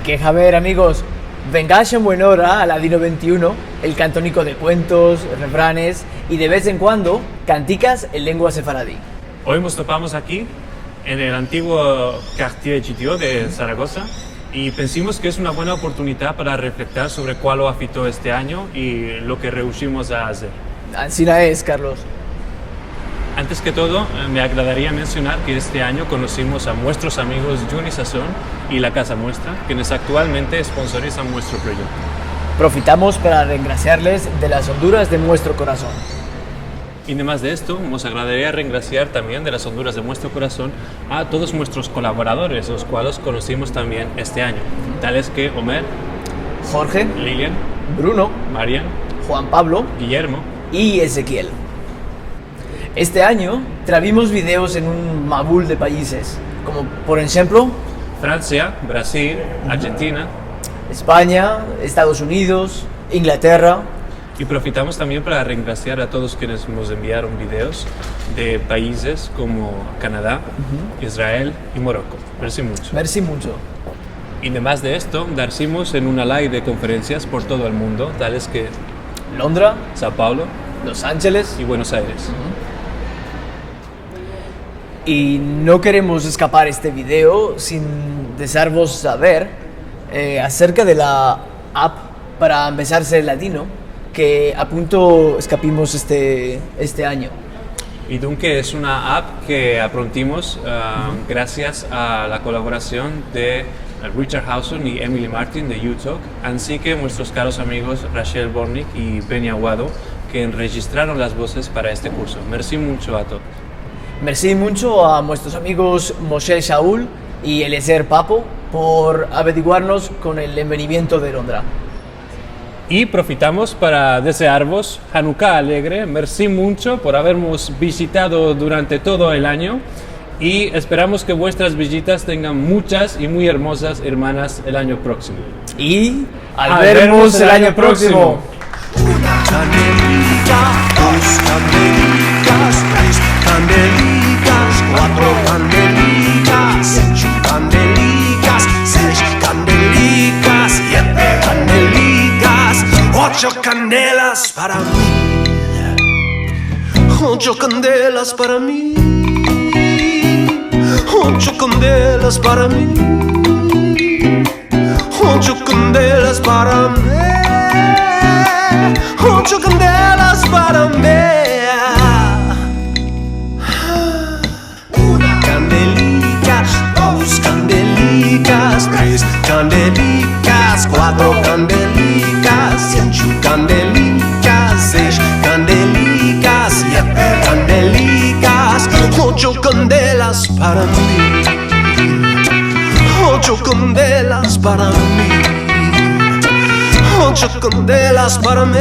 Que ver, amigos, vengáis en buena hora al Ladino 21, el cantónico de cuentos, refranes y de vez en cuando canticas en lengua sefaradí. Hoy nos topamos aquí en el antiguo Quartier Chitió de Zaragoza y pensamos que es una buena oportunidad para reflexionar sobre cuál lo afectó este año y lo que rehusamos a hacer. Así la es, Carlos. Antes que todo, me agradaría mencionar que este año conocimos a nuestros amigos Juni Sazón y La Casa Muestra, quienes actualmente sponsorizan nuestro proyecto. Profitamos para regraciarles de las honduras de nuestro corazón. Y además de esto, nos agradaría regraciar también de las honduras de nuestro corazón a todos nuestros colaboradores, los cuales conocimos también este año, tales que Omer, Jorge, Lilian, Bruno, Marian, Juan Pablo Guillermo y Ezequiel. Este año trajimos videos en un mabul de países, como por ejemplo Francia, Brasil, Argentina. España, Estados Unidos, Inglaterra. Y profitamos también para regraciar a todos quienes nos enviaron videos de países como Canadá, Israel y Morocco. Merci mucho. Merci mucho. Y además de esto, darcimos en una live de conferencias por todo el mundo, tales que Londra, Sao Paulo, Los Ángeles y Buenos Aires. Y no queremos escapar este video sin desearos saber acerca de la app para empezarse el latino que a punto escapimos este año. Y Dunque es una app que aprontimos gracias a la colaboración de Richard Hausen y Emily Martin de UTalk, así que nuestros caros amigos Rachel Bornik y Benny Aguado, que enregistraron las voces para este curso. Merci mucho a todos. Merci mucho a nuestros amigos Moshe Shaul y Eliezer Papo por averiguarnos con el envenimiento de Londra. Y profitamos para desearos Hanukkah alegre. Merci mucho por habernos visitado durante todo el año y esperamos que vuestras visitas tengan muchas y muy hermosas hermanas el año próximo. Y al vernos el año próximo. Una candelita, dos candelitas, tres candelitas, cuatro candelitas, ocho candelitas, seis candelitas, siete candelitas, ocho candelas para mí, ocho candelas para mí, ocho candelas para mí, ocho candelas para mí. Ocho candelas para mí. Una candelica, dos candelitas, tres candelitas, cuatro candelitas, ocho candelitas, seis candelitas, siete candelitas, ocho candelas para mí. Ocho candelas para mí. Ocho candelas para mí.